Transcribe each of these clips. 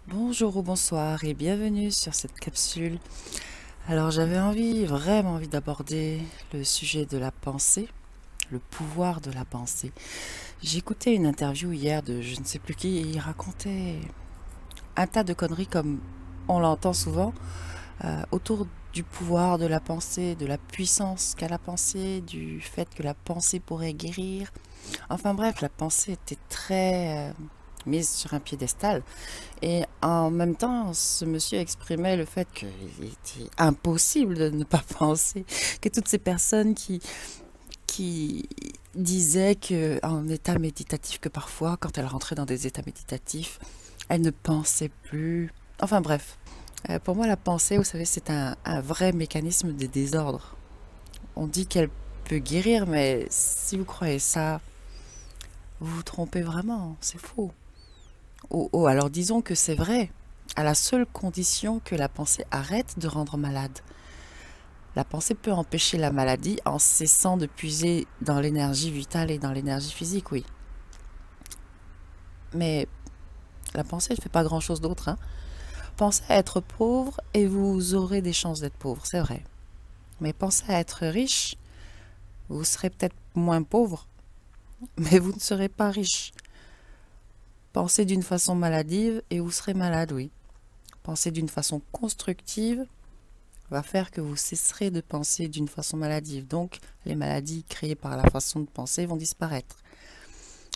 Bonjour ou bonsoir et bienvenue sur cette capsule. Alors j'avais vraiment envie d'aborder le sujet de la pensée, le pouvoir de la pensée. J'écoutais une interview hier de je ne sais plus qui et il racontait un tas de conneries comme on l'entend souvent autour du pouvoir de la pensée, de la puissance qu'a la pensée, du fait que la pensée pourrait guérir. Enfin bref, la pensée était très mise sur un piédestal. Et en même temps, ce monsieur exprimait le fait qu'il était impossible de ne pas penser, que toutes ces personnes qui disaient qu'en état méditatif, que parfois, quand elles rentraient dans des états méditatifs, elles ne pensaient plus. Enfin bref, pour moi, la pensée, vous savez, c'est un vrai mécanisme de désordre. On dit qu'elle peut guérir, mais si vous croyez ça, vous vous trompez vraiment, c'est faux. Oh, alors disons que c'est vrai, à la seule condition que la pensée arrête de rendre malade. La pensée peut empêcher la maladie en cessant de puiser dans l'énergie vitale et dans l'énergie physique, oui. Mais la pensée ne fait pas grand-chose d'autre, hein. Pensez à être pauvre et vous aurez des chances d'être pauvre, c'est vrai. Mais pensez à être riche, vous serez peut-être moins pauvre, mais vous ne serez pas riche. Pensez d'une façon maladive et vous serez malade, oui. Pensez d'une façon constructive va faire que vous cesserez de penser d'une façon maladive. Donc, les maladies créées par la façon de penser vont disparaître.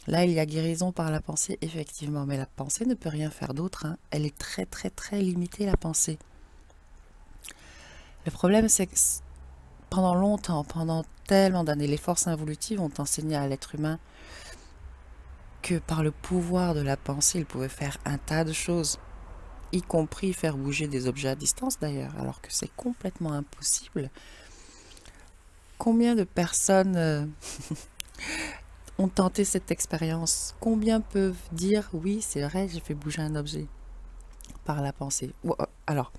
Là, il y a guérison par la pensée, effectivement, mais la pensée ne peut rien faire d'autre, hein. Elle est très limitée, la pensée. Le problème, c'est que pendant longtemps, pendant tellement d'années, les forces involutives ont enseigné à l'être humain que par le pouvoir de la pensée, il pouvait faire un tas de choses, y compris faire bouger des objets à distance d'ailleurs, alors que c'est complètement impossible. Combien de personnes ont tenté cette expérience? Combien peuvent dire oui, c'est vrai, j'ai fait bouger un objet par la pensée? Alors,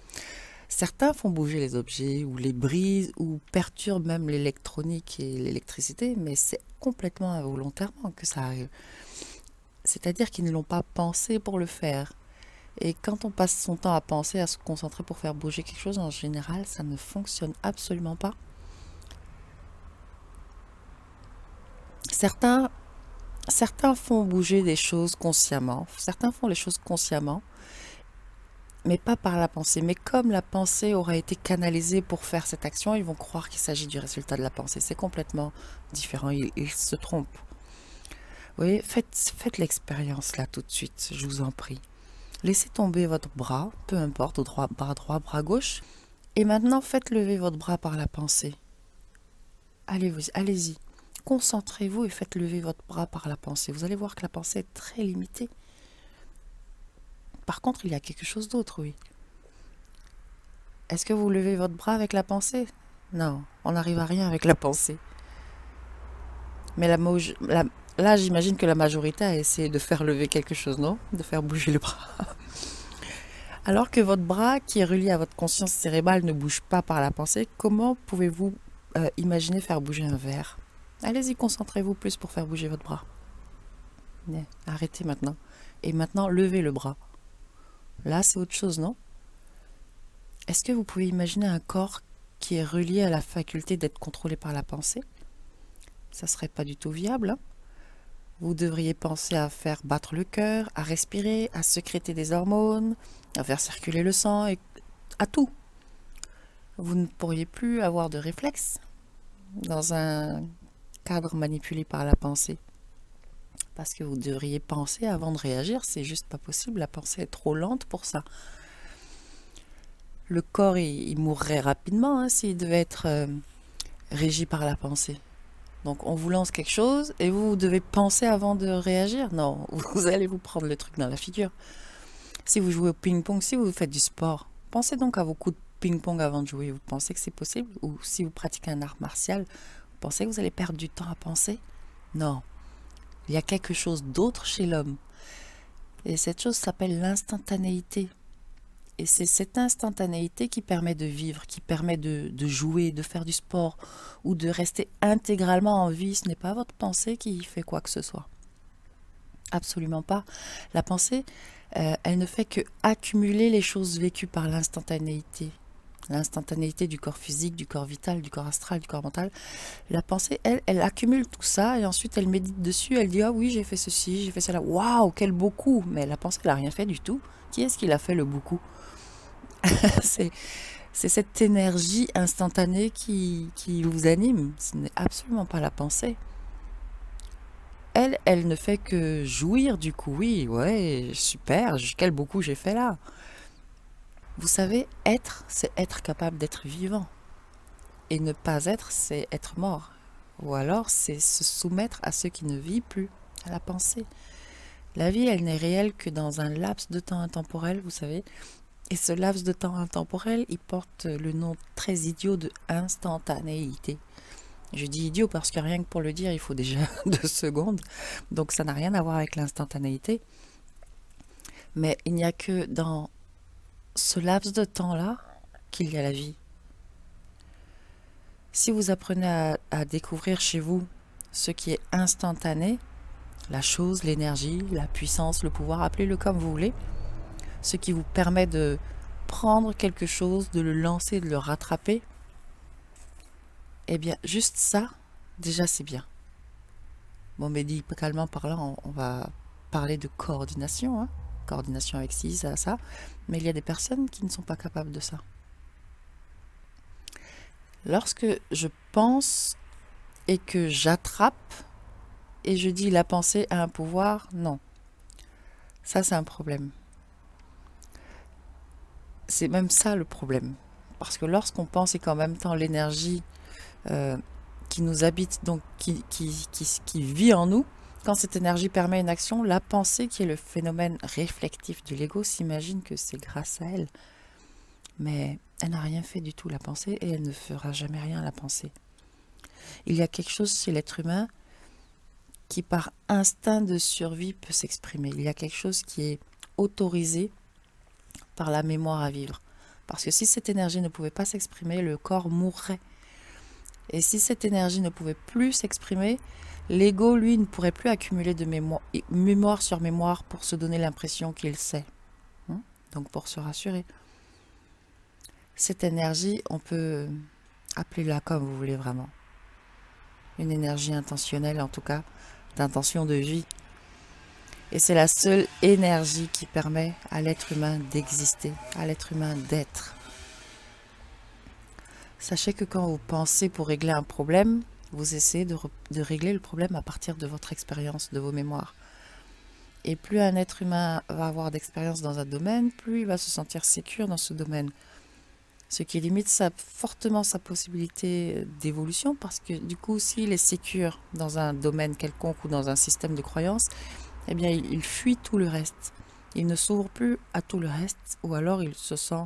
certains font bouger les objets ou les brisent ou perturbent même l'électronique et l'électricité, mais c'est complètement involontairement que ça arrive. C'est-à-dire qu'ils ne l'ont pas pensé pour le faire. Et quand on passe son temps à penser, à se concentrer pour faire bouger quelque chose, en général, ça ne fonctionne absolument pas. Certains, certains font bouger des choses consciemment, certains font les choses consciemment, mais pas par la pensée. Mais comme la pensée aura été canalisée pour faire cette action, ils vont croire qu'il s'agit du résultat de la pensée. C'est complètement différent, ils se trompent. Vous voyez, faites l'expérience là tout de suite, je vous en prie. Laissez tomber votre bras, peu importe, bras droit, bras gauche, et maintenant faites lever votre bras par la pensée. Allez-y. Concentrez-vous et faites lever votre bras par la pensée. Vous allez voir que la pensée est très limitée. Par contre, il y a quelque chose d'autre, oui. Est-ce que vous levez votre bras avec la pensée? Non, on n'arrive à rien avec la pensée. Mais là, j'imagine que la majorité a essayé de faire lever quelque chose, non? De faire bouger le bras. Alors que votre bras, qui est relié à votre conscience cérébrale, ne bouge pas par la pensée, comment pouvez-vous imaginer faire bouger un verre? Allez-y, concentrez-vous plus pour faire bouger votre bras. Arrêtez maintenant. Et maintenant, levez le bras. Là, c'est autre chose, non? Est-ce que vous pouvez imaginer un corps qui est relié à la faculté d'être contrôlé par la pensée? Ça serait pas du tout viable, hein? Vous devriez penser à faire battre le cœur, à respirer, à sécréter des hormones, à faire circuler le sang, et à tout. Vous ne pourriez plus avoir de réflexe dans un cadre manipulé par la pensée. Parce que vous devriez penser avant de réagir, c'est juste pas possible, la pensée est trop lente pour ça. Le corps, il mourrait rapidement, hein, s'il devait être régi par la pensée. Donc on vous lance quelque chose et vous devez penser avant de réagir. Non, vous allez vous prendre le truc dans la figure. Si vous jouez au ping-pong, si vous faites du sport, pensez donc à vos coups de ping-pong avant de jouer. Vous pensez que c'est possible? Ou si vous pratiquez un art martial, vous pensez que vous allez perdre du temps à penser? Non. Il y a quelque chose d'autre chez l'homme. Et cette chose s'appelle l'instantanéité. Et c'est cette instantanéité qui permet de vivre, qui permet de jouer, de faire du sport ou de rester intégralement en vie. Ce n'est pas votre pensée qui fait quoi que ce soit. Absolument pas. La pensée, Elle ne fait que accumuler les choses vécues par l'instantanéité. L'instantanéité du corps physique, du corps vital, du corps astral, du corps mental. La pensée, elle accumule tout ça et ensuite elle médite dessus. Elle dit, ah oui, j'ai fait ceci, j'ai fait cela. Waouh, quel beau coup! Mais la pensée, elle n'a rien fait du tout. Qui est-ce qui l'a fait le beau coup? c'est, c'est cette énergie instantanée qui vous anime. Ce n'est absolument pas la pensée. Elle ne fait que jouir du coup. Oui, ouais, super, quel beau coup j'ai fait là. Vous savez, être, c'est être capable d'être vivant. Et ne pas être, c'est être mort. Ou alors, c'est se soumettre à ce qui ne vit plus, à la pensée. La vie, elle n'est réelle que dans un laps de temps intemporel, vous savez. Et ce laps de temps intemporel, il porte le nom très idiot de instantanéité. Je dis idiot parce que rien que pour le dire, il faut déjà 2 secondes. Donc ça n'a rien à voir avec l'instantanéité. Mais il n'y a que dans ce laps de temps-là qu'il y a la vie. Si vous apprenez à découvrir chez vous ce qui est instantané, la chose, l'énergie, la puissance, le pouvoir, appelez-le comme vous voulez, ce qui vous permet de prendre quelque chose, de le lancer, de le rattraper, eh bien, juste ça, déjà, c'est bien. Bon, médicalement parlant, on va parler de coordination, hein. Coordination avec ci, ça, mais il y a des personnes qui ne sont pas capables de ça. Lorsque je pense et que j'attrape, et je dis la pensée a un pouvoir, non. Ça, c'est un problème. C'est même ça le problème. Parce que lorsqu'on pense et qu'en même temps l'énergie qui nous habite, donc qui vit en nous, quand cette énergie permet une action, la pensée, qui est le phénomène réflectif de l'ego, s'imagine que c'est grâce à elle. Mais elle n'a rien fait du tout, la pensée, et elle ne fera jamais rien, la pensée. Il y a quelque chose chez l'être humain qui, par instinct de survie, peut s'exprimer. Il y a quelque chose qui est autorisé par la mémoire à vivre. Parce que si cette énergie ne pouvait pas s'exprimer, le corps mourrait. Et si cette énergie ne pouvait plus s'exprimer, l'ego, lui, ne pourrait plus accumuler de mémoire sur mémoire pour se donner l'impression qu'il sait. Donc pour se rassurer. Cette énergie, on peut appeler-la comme vous voulez vraiment. Une énergie intentionnelle, en tout cas, d'intention de vie. Et c'est la seule énergie qui permet à l'être humain d'exister, à l'être humain d'être. Sachez que quand vous pensez pour régler un problème, vous essayez de régler le problème à partir de votre expérience, de vos mémoires. Et plus un être humain va avoir d'expérience dans un domaine, plus il va se sentir sécure dans ce domaine. Ce qui limite fortement sa possibilité d'évolution, parce que du coup, s'il est sécure dans un domaine quelconque ou dans un système de croyances, eh bien, il fuit tout le reste. Il ne s'ouvre plus à tout le reste, ou alors il se sent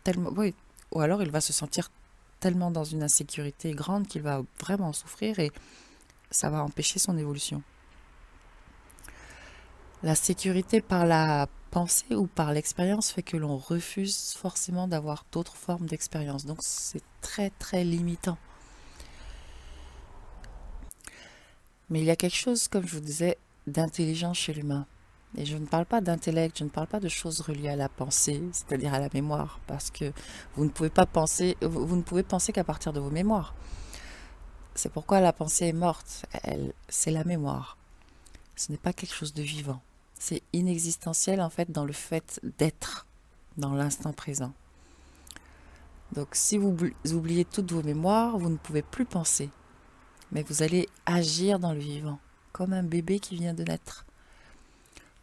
tellement, oui, ou alors il va se sentir tellement dans une insécurité grande qu'il va vraiment souffrir et ça va empêcher son évolution. La sécurité par la pensée ou par l'expérience fait que l'on refuse forcément d'avoir d'autres formes d'expérience. Donc c'est très très limitant. Mais il y a quelque chose, comme je vous disais, d'intelligent chez l'humain. Et je ne parle pas d'intellect, je ne parle pas de choses reliées à la pensée, c'est-à-dire à la mémoire, parce que vous ne pouvez pas penser, vous ne pouvez penser qu'à partir de vos mémoires. C'est pourquoi la pensée est morte, c'est la mémoire. Ce n'est pas quelque chose de vivant. C'est inexistentiel en fait dans le fait d'être, dans l'instant présent. Donc si vous oubliez toutes vos mémoires, vous ne pouvez plus penser, mais vous allez agir dans le vivant, comme un bébé qui vient de naître.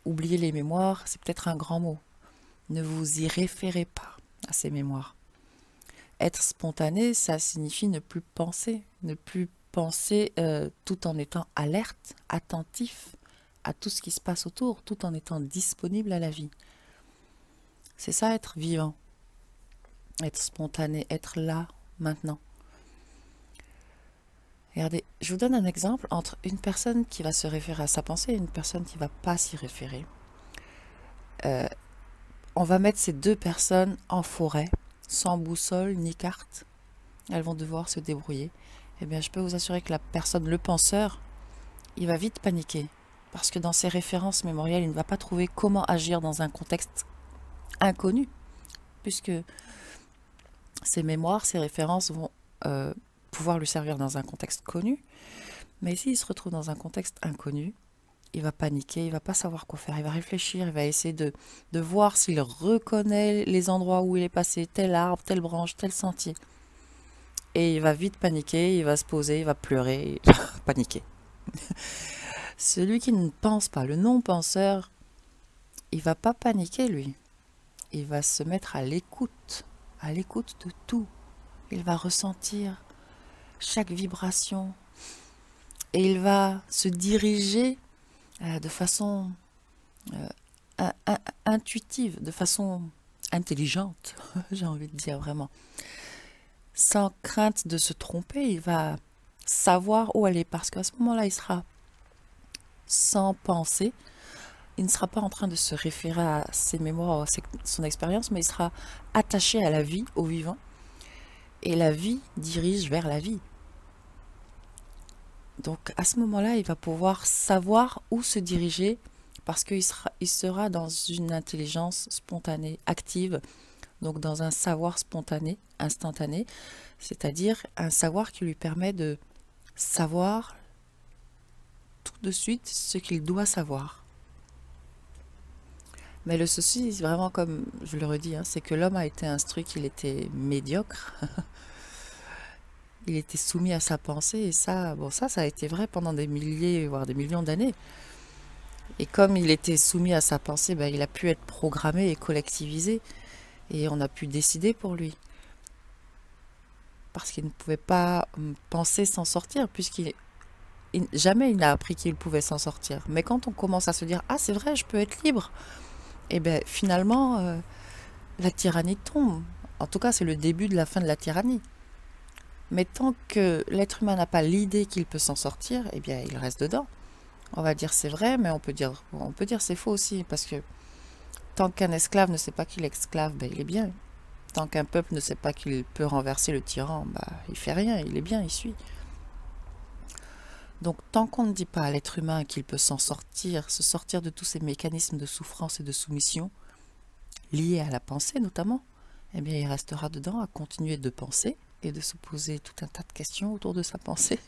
Oublier les mémoires, c'est peut-être un grand mot. Ne vous y référez pas à ces mémoires. Être spontané, ça signifie ne plus penser tout en étant alerte, attentif à tout ce qui se passe autour, tout en étant disponible à la vie. C'est ça être vivant, être spontané, être là, maintenant. Regardez, je vous donne un exemple entre une personne qui va se référer à sa pensée et une personne qui ne va pas s'y référer. On va mettre ces deux personnes en forêt, sans boussole ni carte. Elles vont devoir se débrouiller. Eh bien, je peux vous assurer que la personne, le penseur, il va vite paniquer. parce que dans ses références mémorielles, il ne va pas trouver comment agir dans un contexte inconnu, puisque ses mémoires, ses références vont pouvoir lui servir dans un contexte connu. Mais s'il se retrouve dans un contexte inconnu, il va paniquer, il va pas savoir quoi faire, il va réfléchir, il va essayer de voir s'il reconnaît les endroits où il est passé, tel arbre, telle branche, tel sentier. Et il va vite paniquer, il va se poser, il va pleurer, il va paniquer. Celui qui ne pense pas, le non-penseur, il va pas paniquer lui. Il va se mettre à l'écoute de tout. Il va ressentir chaque vibration et il va se diriger de façon intuitive, de façon intelligente, j'ai envie de dire vraiment. Sans crainte de se tromper, il va savoir où aller parce qu'à ce moment-là, il sera sans penser. Il ne sera pas en train de se référer à ses mémoires, à son expérience, mais il sera attaché à la vie, au vivant. Et la vie dirige vers la vie. Donc à ce moment-là, il va pouvoir savoir où se diriger parce qu'il sera dans une intelligence spontanée, active, donc dans un savoir spontané, instantané, c'est-à-dire un savoir qui lui permet de savoir tout de suite ce qu'il doit savoir. Mais le souci, vraiment comme je le redis, c'est que l'homme a été instruit qu'il était médiocre. Il était soumis à sa pensée et ça a été vrai pendant des milliers, voire des millions d'années. Et comme il était soumis à sa pensée, il a pu être programmé et collectivisé et on a pu décider pour lui. Parce qu'il ne pouvait pas penser s'en sortir puisqu'il jamais il n'a appris qu'il pouvait s'en sortir. Mais quand on commence à se dire « Ah, c'est vrai, je peux être libre !» Et bien finalement, la tyrannie tombe. En tout cas, c'est le début de la fin de la tyrannie. Mais tant que l'être humain n'a pas l'idée qu'il peut s'en sortir, eh bien, il reste dedans. On va dire c'est vrai, mais on peut dire c'est faux aussi, parce que tant qu'un esclave ne sait pas qu'il est esclave, il est bien. Tant qu'un peuple ne sait pas qu'il peut renverser le tyran, il fait rien, il est bien, il suit. Donc tant qu'on ne dit pas à l'être humain qu'il peut s'en sortir, se sortir de tous ces mécanismes de souffrance et de soumission, liés à la pensée notamment, eh bien il restera dedans à continuer de penser et de se poser tout un tas de questions autour de sa pensée.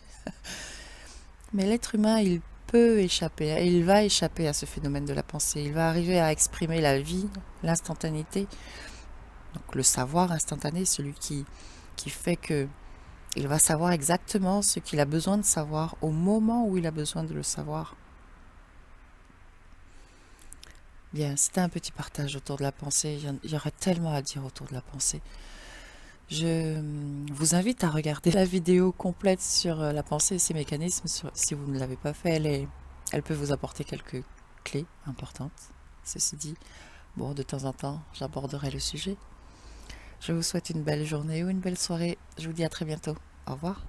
Mais l'être humain, il peut échapper, et il va échapper à ce phénomène de la pensée. Il va arriver à exprimer la vie, l'instantanéité. Donc le savoir instantané, celui qui fait que il va savoir exactement ce qu'il a besoin de savoir au moment où il a besoin de le savoir. Bien, c'était un petit partage autour de la pensée. Il y aurait tellement à dire autour de la pensée. Je vous invite à regarder la vidéo complète sur la pensée et ses mécanismes. Si vous ne l'avez pas fait, elle peut vous apporter quelques clés importantes. Ceci dit, de temps en temps, j'aborderai le sujet. Je vous souhaite une belle journée ou une belle soirée. Je vous dis à très bientôt. Au revoir.